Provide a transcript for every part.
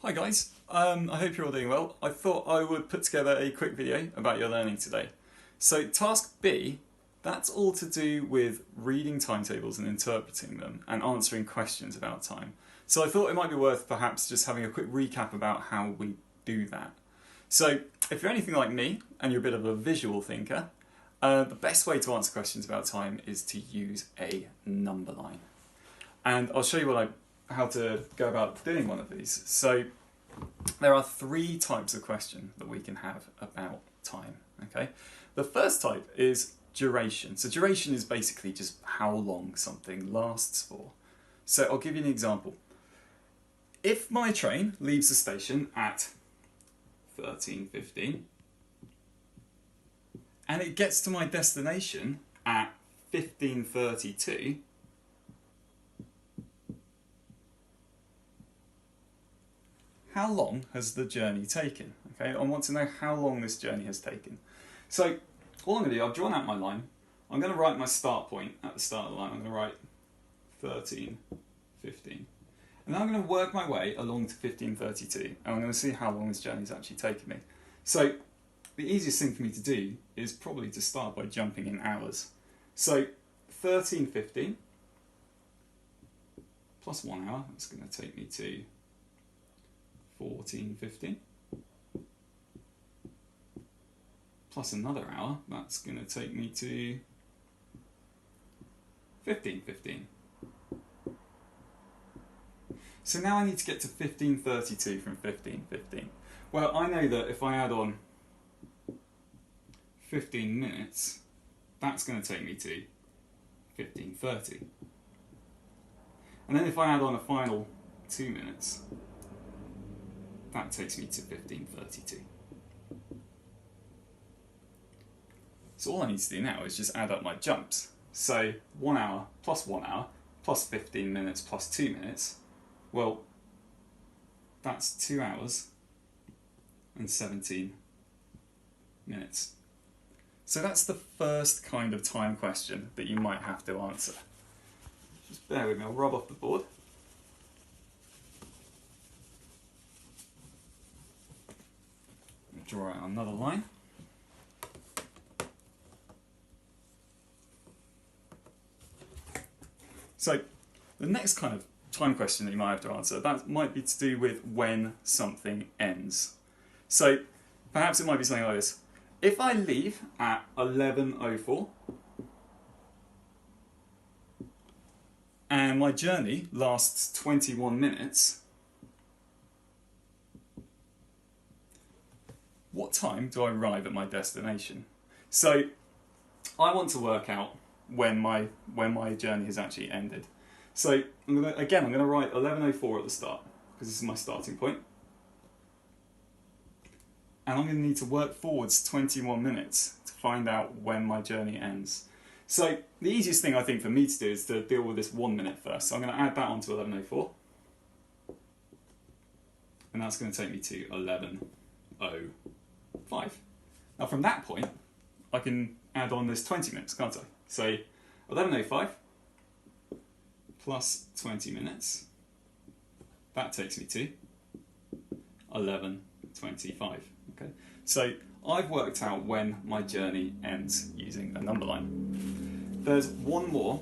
Hi guys, I hope you're all doing well. I thought I would put together a quick video about your learning today. So task B, that's all to do with reading timetables and interpreting them and answering questions about time. So I thought it might be worth perhaps just having a quick recap about how we do that. So if you're anything like me and you're a bit of a visual thinker, the best way to answer questions about time is to use a number line. And I'll show you how to go about doing one of these. So there are three types of question that we can have about time. Okay, the first type is duration. So duration is basically just how long something lasts for. So I'll give you an example. If my train leaves the station at 13:15 and it gets to my destination at 15:32, how long has the journey taken? Okay, I want to know how long this journey has taken. So all I'm going to do, I've drawn out my line. I'm going to write my start point at the start of the line. I'm going to write 13:15. And then I'm going to work my way along to 15:32, and I'm going to see how long this journey has actually taken me. So the easiest thing for me to do is probably to start by jumping in hours. So 13:15 plus 1 hour, that's going to take me to 14:15 plus another hour, that's going to take me to 15:15. So now I need to get to 15:32 from 15:15. Well, I know that if I add on 15 minutes, that's going to take me to 15:30. And then if I add on a final 2 minutes, that takes me to 15:32. So all I need to do now is just add up my jumps. So 1 hour plus 1 hour plus 15 minutes plus 2 minutes. Well, that's 2 hours and 17 minutes. So that's the first kind of time question that you might have to answer. Just bear with me, I'll rub off the board. Draw out another line. So the next kind of time question that you might have to answer, that might be to do with when something ends. So perhaps it might be something like this. If I leave at 11:04 and my journey lasts 21 minutes, what time do I arrive at my destination? So I want to work out when my journey has actually ended. So I'm going to write 11:04 at the start, because this is my starting point. And I'm going to need to work forwards 21 minutes to find out when my journey ends. So the easiest thing I think for me to do is to deal with this 1 minute first. So I'm going to add that onto 11:04. And that's going to take me to 11:05. Now from that point, I can add on this 20 minutes, can't I? So 11:05 plus 20 minutes, that takes me to 11:25. Okay, so I've worked out when my journey ends using a number line. There's one more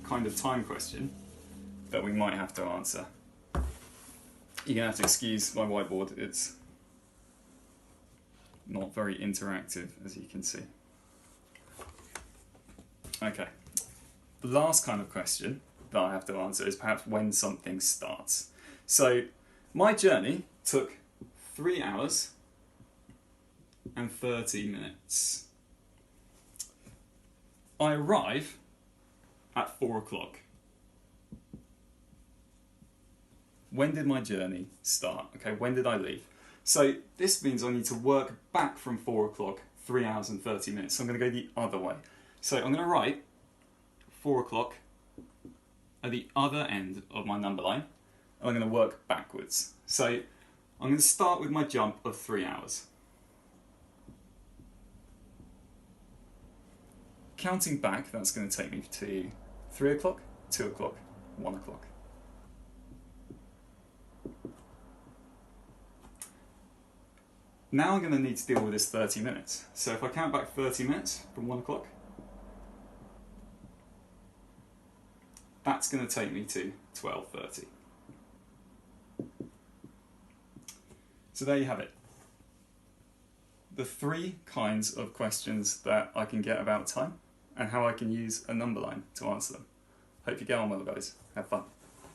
kind of time question that we might have to answer. You're going to have to excuse my whiteboard, it's not very interactive, as you can see. Okay, the last kind of question that I have to answer is perhaps when something starts. So my journey took 3 hours and 30 minutes. I arrive at 4 o'clock. When did my journey start? Okay, when did I leave? So this means I need to work back from 4 o'clock, 3 hours and 30 minutes. So I'm going to go the other way. So I'm going to write 4 o'clock at the other end of my number line, and I'm going to work backwards. So I'm going to start with my jump of 3 hours. Counting back, that's going to take me to 3 o'clock, 2 o'clock, 1 o'clock. Now I'm going to need to deal with this 30 minutes. So if I count back 30 minutes from 1 o'clock, that's going to take me to 12:30. So there you have it. The 3 kinds of questions that I can get about time and how I can use a number line to answer them. Hope you get on well, guys. Have fun.